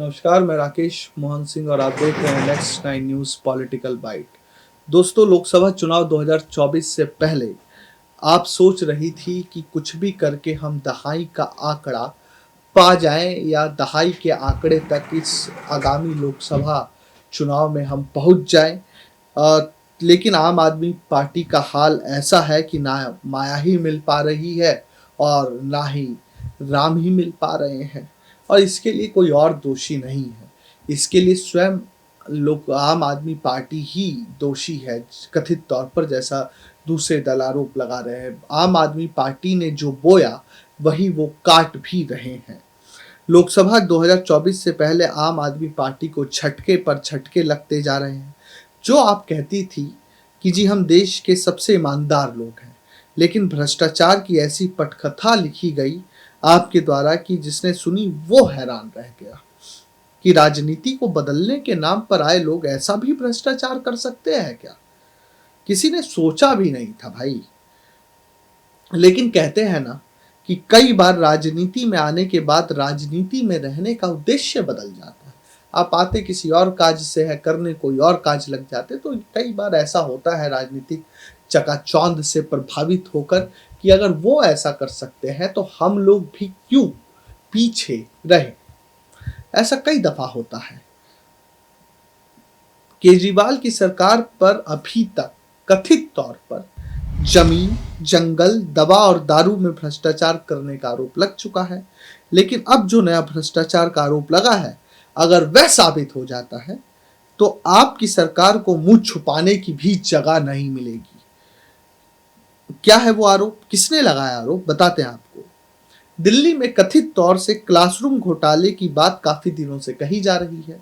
नमस्कार, मैं राकेश मोहन सिंह और आप देख रहे हैं नेक्स्ट 9 न्यूज़ पॉलिटिकल बाइट। दोस्तों, लोकसभा चुनाव 2024 से पहले आप सोच रही थी कि कुछ भी करके हम दहाई का आंकड़ा पा जाएं या दहाई के आंकड़े तक इस आगामी लोकसभा चुनाव में हम पहुंच जाएं। लेकिन आम आदमी पार्टी का हाल ऐसा है कि ना माया ही मिल पा रही है और ना ही राम ही मिल पा रहे हैं। और इसके लिए कोई और दोषी नहीं है, इसके लिए स्वयं लोग आम आदमी पार्टी ही दोषी है कथित तौर पर, जैसा दूसरे दल आरोप लगा रहे हैं। आम आदमी पार्टी ने जो बोया वही वो काट भी रहे हैं। लोकसभा 2024 से पहले आम आदमी पार्टी को झटके पर झटके लगते जा रहे हैं। जो आप कहती थी कि जी हम देश के सबसे ईमानदार लोग हैं, लेकिन भ्रष्टाचार की ऐसी पटकथा लिखी गई आपके द्वारा कि जिसने सुनी वो हैरान रह गया कि राजनीति को बदलने के नाम पर आए लोग ऐसा भी भ्रष्टाचार कर सकते हैं क्या? किसी ने सोचा भी नहीं था भाई। लेकिन कहते हैं ना कि कई बार राजनीति में आने के बाद राजनीति में रहने का उद्देश्य बदल जाता है। आप आते किसी और काज से है, करने कोई और काज लग जाते। तो कई बार ऐसा होता है राजनीतिक चकाचौंध से प्रभावित होकर कि अगर वो ऐसा कर सकते हैं तो हम लोग भी क्यों पीछे रहे। ऐसा कई दफा होता है। केजरीवाल की सरकार पर अभी तक कथित तौर पर जमीन, जंगल, दवा और दारू में भ्रष्टाचार करने का आरोप लग चुका है। लेकिन अब जो नया भ्रष्टाचार का आरोप लगा है, अगर वह साबित हो जाता है तो आपकी सरकार को मुंह छुपाने की भी जगह नहीं मिलेगी। क्या है वो आरोप? किसने लगाया आरोप? बताते हैं आपको। दिल्ली में कथित तौर से क्लासरूम घोटाले की बात काफी दिनों से कही जा रही है,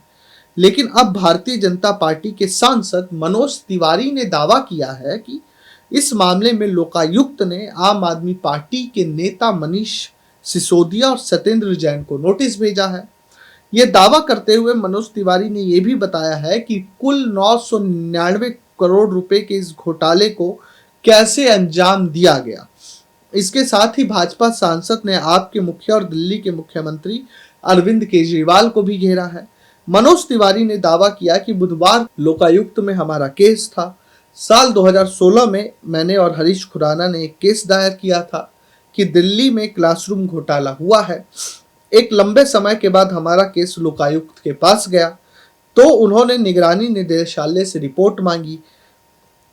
लेकिन अब भारतीय जनता पार्टी के सांसद मनोज तिवारी ने दावा किया है कि इस मामले में लोकायुक्त ने आम आदमी पार्टी के नेता मनीष सिसोदिया और सत्येंद्र जैन को नोटिस भेजा है। यह दावा करते हुए मनोज तिवारी ने यह भी बताया है कि कुल 999 करोड़ रुपए के इस घोटाले को कैसे अंजाम दिया गया। इसके साथ ही भाजपा सांसद ने आप के मुखिया और दिल्ली के मुख्यमंत्री अरविंद केजरीवाल को भी घेरा है। मनोज तिवारी ने दावा किया कि बुधवार लोकायुक्त में हमारा केस था। साल 2016 में मैंने और हरीश खुराना ने एक केस दायर किया था कि दिल्ली में क्लासरूम घोटाला हुआ है। एक लंबे समय के बाद हमारा केस लोकायुक्त के पास गया तो उन्होंने निगरानी निदेशालय से रिपोर्ट मांगी।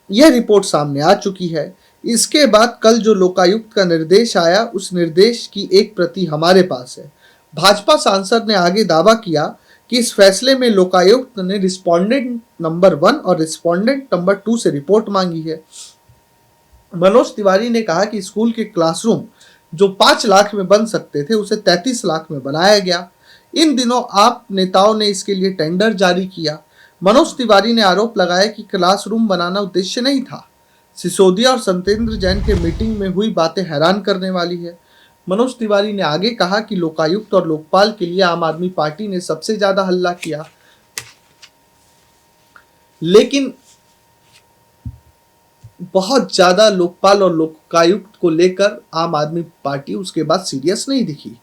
यह रिपोर्ट सामने आ चुकी है। इसके बाद कल जो लोकायुक्त का निर्देश आया, उस निर्देश की एक प्रति हमारे पास है। भाजपा सांसद ने आगे दावा किया कि इस फैसले में लोकायुक्त ने रिस्पोंडेंट नंबर 1 और रिस्पोंडेंट नंबर 2 से रिपोर्ट मांगी है। मनोज तिवारी ने कहा कि स्कूल के क्लासरूम जो 5 लाख में बन सकते थे उसे 33 लाख में बनाया गया। इन दिनों आप नेताओं ने इसके लिए टेंडर जारी किया। मनोज तिवारी ने आरोप लगाया कि क्लासरूम बनाना उद्देश्य नहीं था। सिसोदिया और सत्येंद्र जैन के मीटिंग में हुई बातें हैरान करने वाली है। मनोज तिवारी ने आगे कहा कि लोकायुक्त और लोकपाल के लिए आम आदमी पार्टी ने सबसे ज्यादा हल्ला किया, लेकिन बहुत ज्यादा लोकपाल और लोकायुक्त को लेकर आम आदमी पार्टी उसके बाद सीरियस नहीं दिखी।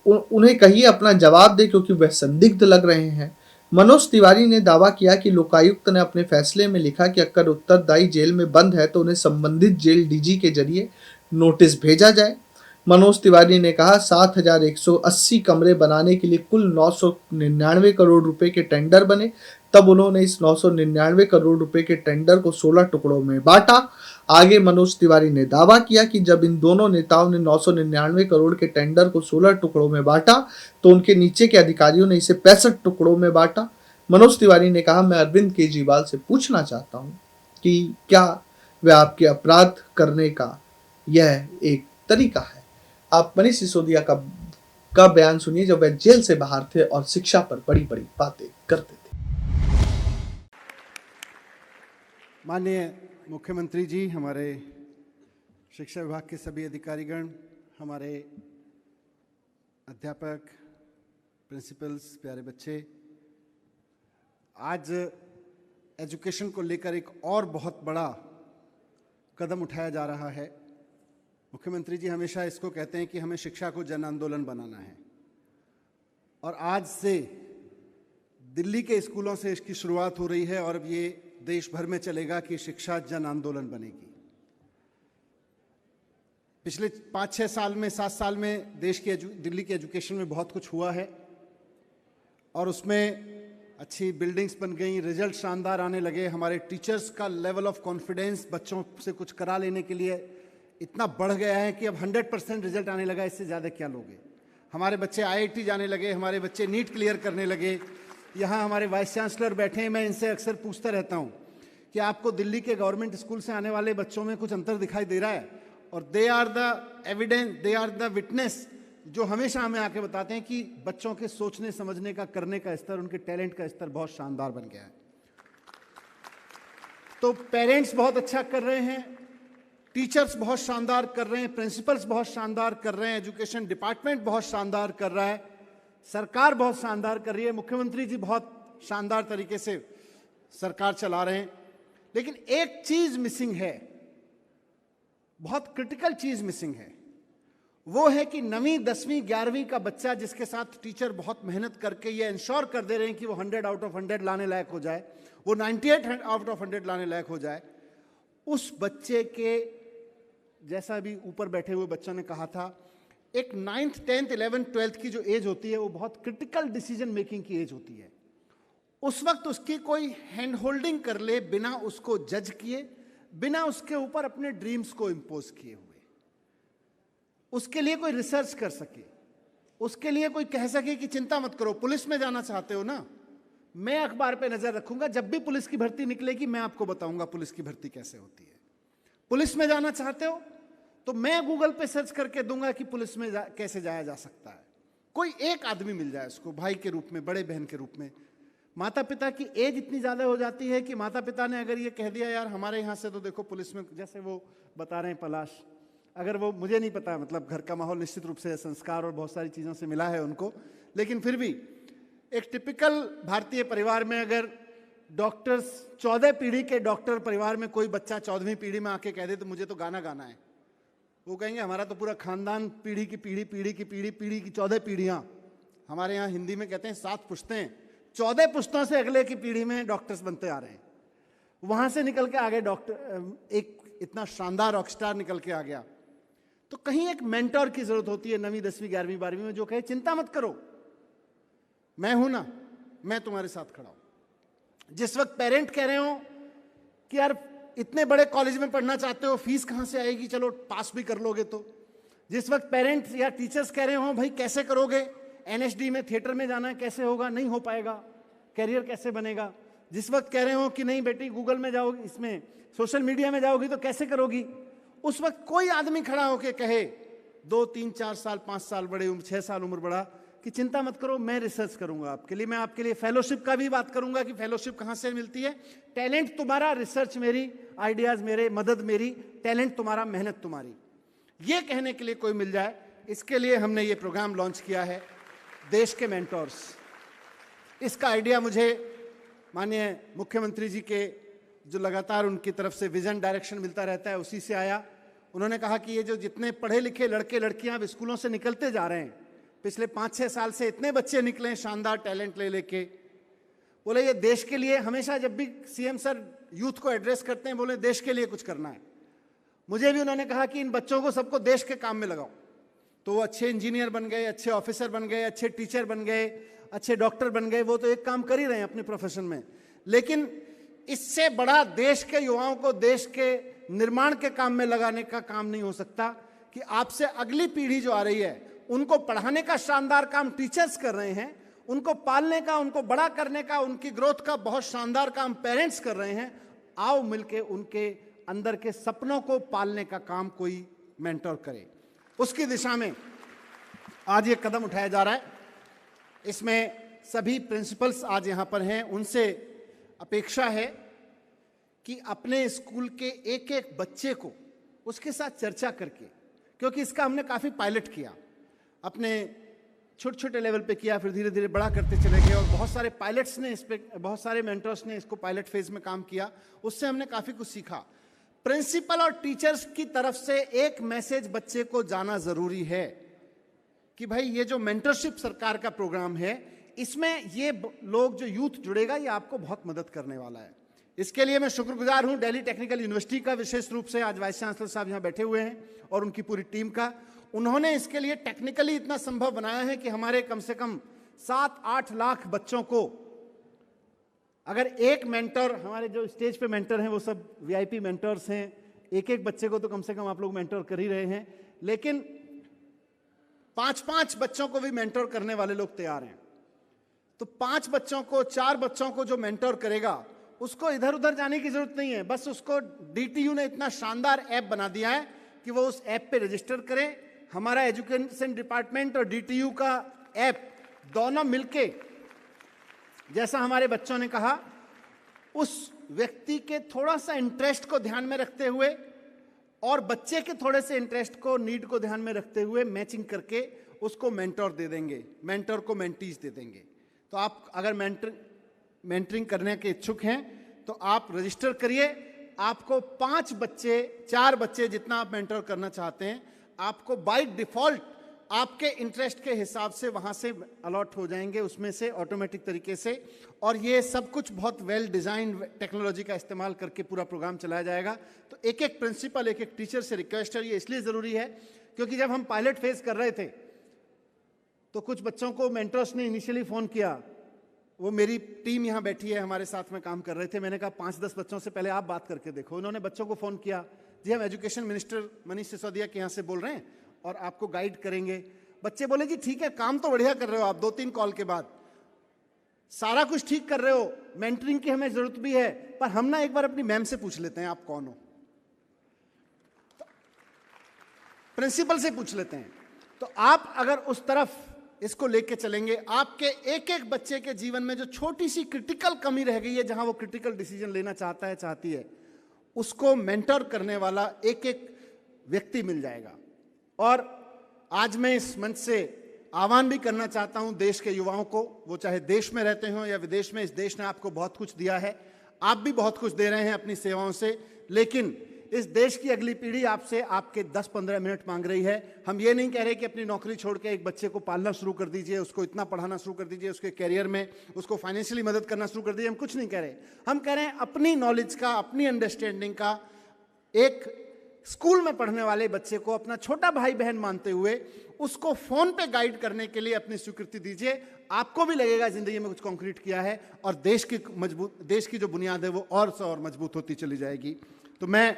उन्हें कहिए अपना जवाब दे, क्योंकि वह संदिग्ध लग रहे हैं। मनोज तिवारी ने दावा किया कि लोकायुक्त ने अपने फैसले में लिखा कि अगर उत्तरदायी जेल में बंद है तो उन्हें संबंधित जेल डीजी के जरिए नोटिस भेजा जाए। मनोज तिवारी ने कहा 7,180 कमरे बनाने के लिए कुल 999 करोड़ रुपए के टेंडर बने। तब उन्होंने इस 999 करोड़ रुपए के टेंडर को 16 टुकड़ों में बांटा। आगे मनोज तिवारी ने दावा किया कि जब इन दोनों नेताओं ने 999 करोड़ के टेंडर को 16 टुकड़ों में बांटा तो उनके नीचे के अधिकारियों ने इसे 65 टुकड़ों में बांटा। मनोज तिवारी ने कहा, मैं अरविंद केजरीवाल से पूछना चाहता हूं कि क्या वह आपके अपराध करने का यह एक तरीका है। आप मनीष सिसोदिया का बयान सुनिए जब वह जेल से बाहर थे और शिक्षा पर बड़ी बड़ी बातें करते थे। माननीय मुख्यमंत्री जी, हमारे शिक्षा विभाग के सभी अधिकारीगण, हमारे अध्यापक, प्रिंसिपल्स, प्यारे बच्चे, आज एजुकेशन को लेकर एक और बहुत बड़ा कदम उठाया जा रहा है। मुख्यमंत्री जी हमेशा इसको कहते हैं कि हमें शिक्षा को जन आंदोलन बनाना है, और आज से दिल्ली के स्कूलों से इसकी शुरुआत हो रही है और अब ये देश भर में चलेगा कि शिक्षा जन आंदोलन बनेगी। पिछले 5-6 साल में 7 साल में दिल्ली के एजुकेशन में बहुत कुछ हुआ है और उसमें अच्छी बिल्डिंग्स बन गई, रिजल्ट शानदार आने लगे। हमारे टीचर्स का लेवल ऑफ कॉन्फिडेंस बच्चों से कुछ करा लेने के लिए इतना बढ़ गया है कि अब 100% रिजल्ट आने लगा, इससे ज़्यादा क्या लोगे। हमारे बच्चे IIT जाने लगे, हमारे बच्चे नीट क्लियर करने लगे। यहाँ हमारे वाइस चांसलर बैठे हैं, मैं इनसे अक्सर पूछता रहता हूँ कि आपको दिल्ली के गवर्नमेंट स्कूल से आने वाले बच्चों में कुछ अंतर दिखाई दे रहा है? और they are the evidence, they are the witness, जो हमेशा हमें आके बताते हैं कि बच्चों के सोचने समझने का, करने का स्तर, उनके टैलेंट का स्तर बहुत शानदार बन गया है। तो पेरेंट्स बहुत अच्छा कर रहे हैं, टीचर्स बहुत शानदार कर रहे हैं, प्रिंसिपल्स बहुत शानदार कर रहे हैं, एजुकेशन डिपार्टमेंट बहुत शानदार कर रहा है, सरकार बहुत शानदार कर रही है, मुख्यमंत्री जी बहुत शानदार तरीके से सरकार चला रहे हैं। लेकिन एक चीज मिसिंग है, बहुत क्रिटिकल चीज मिसिंग है। वो है कि 9वीं 10वीं 11वीं का बच्चा जिसके साथ टीचर बहुत मेहनत करके ये इंश्योर कर दे रहे हैं कि वो 100 आउट ऑफ 100 लाने लायक हो जाए, वो 98 आउट ऑफ 100 लाने लायक हो जाए, उस बच्चे के, जैसा भी ऊपर बैठे हुए बच्चों ने कहा था, एक 9th 10th 11th 12th की जो एज होती है वो बहुत क्रिटिकल डिसीजन मेकिंग की एज होती है। उस वक्त उसकी कोई हैंड होल्डिंग कर ले बिना उसको जज किए, बिना उसके ऊपर अपने ड्रीम्स को इंपोज किए हुए, उसके लिए कोई रिसर्च कर सके, उसके लिए कोई कह सके कि चिंता मत करो, पुलिस में जाना चाहते हो ना, मैं अखबार पे नजर रखूंगा, जब भी पुलिस की भर्ती निकलेगी मैं आपको बताऊंगा पुलिस की भर्ती कैसे होती है। पुलिस में जाना चाहते हो तो मैं गूगल पे सर्च करके दूंगा कि पुलिस में कैसे जाया जा सकता है। कोई एक आदमी मिल जाए उसको, भाई के रूप में, बड़े बहन के रूप में। माता पिता की एज इतनी ज्यादा हो जाती है कि माता पिता ने अगर ये कह दिया यार हमारे यहाँ से तो देखो पुलिस में, जैसे वो बता रहे हैं पलाश, अगर वो, मुझे नहीं पता, मतलब घर का माहौल निश्चित रूप से संस्कार और बहुत सारी चीज़ों से मिला है उनको, लेकिन फिर भी एक टिपिकल भारतीय परिवार में अगर डॉक्टर्स, 14 पीढ़ी के डॉक्टर परिवार में कोई बच्चा 14वीं पीढ़ी में आके कह दे तो मुझे तो गाना गाना है, वो कहेंगे हमारा तो पूरा खानदान पीढ़ी की पीढ़ी, पीढ़ी की पीढ़ी, पीढ़ी की 14 पीढ़ियाँ, हमारे यहाँ हिंदी में कहते हैं 7 पुश्तें, 14 पुश्तों से अगले की पीढ़ी में डॉक्टर्स बनते आ रहे हैं। वहाँ से निकल के आगे डॉक्टर, एक इतना शानदार रॉकस्टार निकल के आ गया। तो कहीं एक मेंटोर की जरूरत होती है 9वीं 10वीं 11वीं 12वीं में, जो कहे चिंता मत करो, मैं हूं ना, मैं तुम्हारे साथ खड़ा हूं। जिस वक्त पेरेंट कह रहे हो कि यार इतने बड़े कॉलेज में पढ़ना चाहते हो, फीस कहां से आएगी, चलो पास भी कर लोगे तो। जिस वक्त पेरेंट्स या टीचर्स कह रहे हो भाई कैसे करोगे, NSD में थिएटर में जाना है, कैसे होगा, नहीं हो पाएगा, कैरियर कैसे बनेगा। जिस वक्त कह रहे हो कि नहीं बेटी गूगल में जाओगी, इसमें सोशल मीडिया में जाओगी तो कैसे करोगी, उस वक्त कोई आदमी खड़ा होकर कहे 2 3 4 साल 5 साल बड़े उम्र, 6 साल उम्र बड़ा, कि चिंता मत करो मैं रिसर्च करूंगा आपके लिए, मैं आपके लिए फेलोशिप का भी बात करूंगा कि फेलोशिप कहां से मिलती है, टैलेंट तुम्हारा, रिसर्च मेरी, आइडियाज मेरे, मदद मेरी, टैलेंट तुम्हारा, मेहनत तुम्हारी। ये कहने के लिए कोई मिल जाए, इसके लिए हमने ये प्रोग्राम लॉन्च किया है, देश के मेंटोर्स। इसका आइडिया मुझे माननीय मुख्यमंत्री जी के, जो लगातार उनकी तरफ से विजन डायरेक्शन मिलता रहता है, उसी से आया। उन्होंने कहा कि ये जो जितने पढ़े लिखे लड़के लड़कियां अब स्कूलों से निकलते जा रहे हैं, पिछले 5-6 साल से इतने बच्चे निकले हैं शानदार टैलेंट ले लेके, बोले ये देश के लिए, हमेशा जब भी CM सर यूथ को एड्रेस करते हैं बोले देश के लिए कुछ करना है। मुझे भी उन्होंने कहा कि इन बच्चों को सबको देश के काम में लगाओ, तो वो अच्छे इंजीनियर बन गए, अच्छे ऑफिसर बन गए, अच्छे टीचर बन गए, अच्छे डॉक्टर बन गए, वो तो एक काम कर ही रहे हैं अपने प्रोफेशन में। लेकिन इससे बड़ा देश के युवाओं को देश के निर्माण के काम में लगाने का काम नहीं हो सकता कि आपसे अगली पीढ़ी जो आ रही है उनको पढ़ाने का शानदार काम टीचर्स कर रहे हैं, उनको पालने का, उनको बड़ा करने का, उनकी ग्रोथ का बहुत शानदार काम पेरेंट्स कर रहे हैं। आओ मिलके उनके अंदर के सपनों को पालने का काम कोई मेंटर करे, उसकी दिशा में आज ये कदम उठाया जा रहा है। इसमें सभी प्रिंसिपल्स आज यहाँ पर हैं, उनसे अपेक्षा है कि अपने स्कूल के एक एक बच्चे को उसके साथ चर्चा करके, क्योंकि इसका हमने काफ़ी पायलट किया, अपने छोटे छोटे लेवल पे किया, फिर धीरे धीरे बड़ा करते चले गए, और बहुत सारे पायलट्स ने इस पे, बहुत सारे मेंटर्स ने इसको पायलट फेज में काम किया, उससे हमने काफ़ी कुछ सीखा। प्रिंसिपल और टीचर्स की तरफ से एक मैसेज बच्चे को जाना ज़रूरी है कि भाई ये जो मेंटरशिप सरकार का प्रोग्राम है, इसमें ये लोग जो यूथ जुड़ेगा ये आपको बहुत मदद करने वाला है। इसके लिए मैं शुक्रगुजार हूं दिल्ली टेक्निकल यूनिवर्सिटी का, विशेष रूप से आज वाइस चांसलर साहब यहाँ बैठे हुए हैं और उनकी पूरी टीम का। उन्होंने इसके लिए टेक्निकली इतना संभव बनाया है कि हमारे कम से कम 7-8 लाख बच्चों को, अगर एक मेंटर, हमारे जो स्टेज पे मेंटर हैं वो सब वीआईपी मेंटर्स हैं, एक बच्चे को तो कम से कम आप लोग मेंटर कर ही रहे हैं, लेकिन 5-5 बच्चों को भी मेंटर करने वाले लोग तैयार हैं। तो 5 बच्चों को, 4 बच्चों को जो मेंटर करेगा उसको इधर उधर जाने की जरूरत नहीं है, बस उसको डीटीयू ने इतना शानदार ऐप बना दिया है कि वो उस ऐप पे रजिस्टर करें। हमारा एजुकेशन डिपार्टमेंट और डीटीयू का ऐप दोनों मिलके, जैसा हमारे बच्चों ने कहा, उस व्यक्ति के थोड़ा सा इंटरेस्ट को ध्यान में रखते हुए और बच्चे के थोड़े से इंटरेस्ट को, नीड को ध्यान में रखते हुए मैचिंग करके उसको मेंटर दे देंगे, मेंटर को मेंटीज दे देंगे। तो आप अगर मेंटरिंग करने के इच्छुक हैं तो आप रजिस्टर करिए। आपको 5 बच्चे, 4 बच्चे जितना आप मेंटर करना चाहते हैं, आपको बाय डिफॉल्ट आपके इंटरेस्ट के हिसाब से वहां से अलॉट हो जाएंगे, उसमें से ऑटोमेटिक तरीके से। और ये सब कुछ बहुत वेल डिजाइन टेक्नोलॉजी का इस्तेमाल करके पूरा प्रोग्राम चलाया जाएगा। तो एक प्रिंसिपल, एक टीचर से रिक्वेस्ट है, ये इसलिए जरूरी है क्योंकि जब हम पायलट फेज कर रहे थे तो कुछ बच्चों को मेंटर्स ने इनिशियली फोन किया। वो मेरी टीम यहाँ बैठी है, हमारे साथ में काम कर रहे थे। मैंने कहा 5-10 बच्चों से पहले आप बात करके देखो। उन्होंने बच्चों को फोन किया, जी हम एजुकेशन मिनिस्टर मनीष सिसोदिया के यहाँ से बोल रहे हैं और आपको गाइड करेंगे। बच्चे बोले जी ठीक है, काम तो बढ़िया कर रहे हो आप, 2-3 कॉल के बाद सारा कुछ ठीक कर रहे हो, मेंटरिंग की हमें जरूरत भी है, पर हम ना एक बार अपनी मैम से पूछ लेते हैं आप कौन हो, प्रिंसिपल से पूछ लेते हैं। तो आप अगर उस तरफ इसको लेके चलेंगे, आपके एक बच्चे के जीवन में जो छोटी सी क्रिटिकल कमी रह गई है, जहां वो क्रिटिकल डिसीजन लेना चाहता है, चाहती है, उसको मेंटर करने वाला एक व्यक्ति मिल जाएगा। और आज मैं इस मंच से आह्वान भी करना चाहता हूं देश के युवाओं को, वो चाहे देश में रहते हो या विदेश में। इस देश ने आपको बहुत कुछ दिया है, आप भी बहुत कुछ दे रहे हैं अपनी सेवाओं से, लेकिन इस देश की अगली पीढ़ी आपसे आपके 10-15 मिनट मांग रही है। हम ये नहीं कह रहे कि अपनी नौकरी छोड़ के एक बच्चे को पालना शुरू कर दीजिए, उसको इतना पढ़ाना शुरू कर दीजिए, उसके कैरियर में उसको फाइनेंशियली मदद करना शुरू कर दीजिए, हम कुछ नहीं कह रहे। हम कह रहे हैं अपनी नॉलेज का, अपनी अंडरस्टैंडिंग का, एक स्कूल में पढ़ने वाले बच्चे को अपना छोटा भाई बहन मानते हुए उसको फोन पे गाइड करने के लिए अपनी स्वीकृति दीजिए। आपको भी लगेगा जिंदगी में कुछ कंक्रीट किया है और देश की जो बुनियाद है वो और से और मजबूत होती चली जाएगी। तो मैं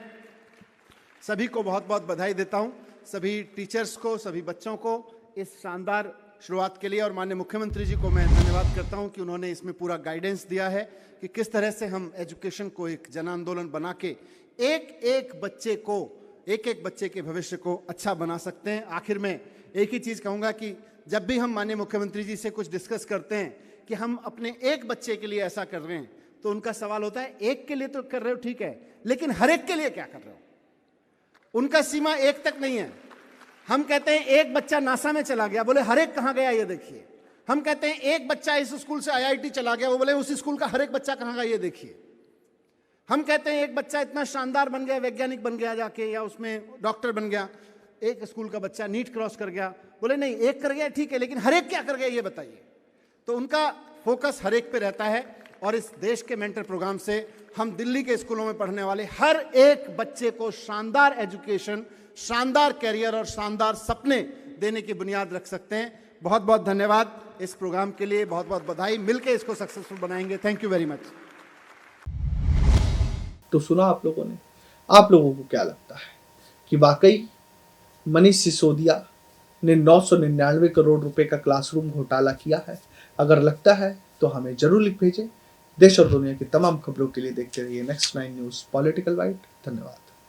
सभी को बहुत बहुत बधाई देता हूं, सभी टीचर्स को, सभी बच्चों को इस शानदार शुरुआत के लिए, और माननीय मुख्यमंत्री जी को मैं धन्यवाद करता हूं कि उन्होंने इसमें पूरा गाइडेंस दिया है कि किस तरह से हम एजुकेशन को एक जन आंदोलन बना के एक बच्चे के भविष्य को अच्छा बना सकते हैं। आखिर में एक ही चीज कहूंगा कि जब भी हम माननीय मुख्यमंत्री जी से कुछ डिस्कस करते हैं कि हम अपने एक बच्चे के लिए ऐसा कर रहे हैं, तो उनका सवाल होता है एक के लिए तो कर रहे हो ठीक है, लेकिन हर एक के लिए क्या कर रहे हो? उनका सीमा एक तक नहीं है। हम कहते हैं एक बच्चा नासा में चला गया, बोले हर एक कहां गया ये देखिए। हम कहते हैं एक बच्चा इस स्कूल से आईआईटी चला गया, वो बोले उस स्कूल का हर एक बच्चा कहां गया ये देखिए। हम कहते हैं एक बच्चा इतना शानदार बन गया, वैज्ञानिक बन गया जाके, या उसमें डॉक्टर बन गया, एक स्कूल का बच्चा नीट क्रॉस कर गया, बोले नहीं एक कर गया ठीक है, लेकिन हर एक क्या कर गया ये बताइए। तो उनका फोकस हर एक पे रहता है। और इस देश के मेंटर प्रोग्राम से हम दिल्ली के स्कूलों में पढ़ने वाले हर एक बच्चे को शानदार एजुकेशन, शानदार कैरियर और शानदार सपने देने की बुनियाद रख सकते हैं। बहुत बहुत धन्यवाद इस प्रोग्राम के लिए, बहुत बहुत बधाई। मिलकर इसको सक्सेसफुल बनाएंगे। Thank you very much. तो सुना आप लोगों ने, आप लोगों को क्या लगता है कि वाकई मनीष सिसोदिया ने 999 करोड़ रुपए का क्लासरूम घोटाला किया है? अगर लगता है तो हमें जरूर लिख भेजें। देश और दुनिया की तमाम खबरों के लिए देखते रहिए नेक्स्ट 9 न्यूज़ पॉलिटिकल बाइट। धन्यवाद।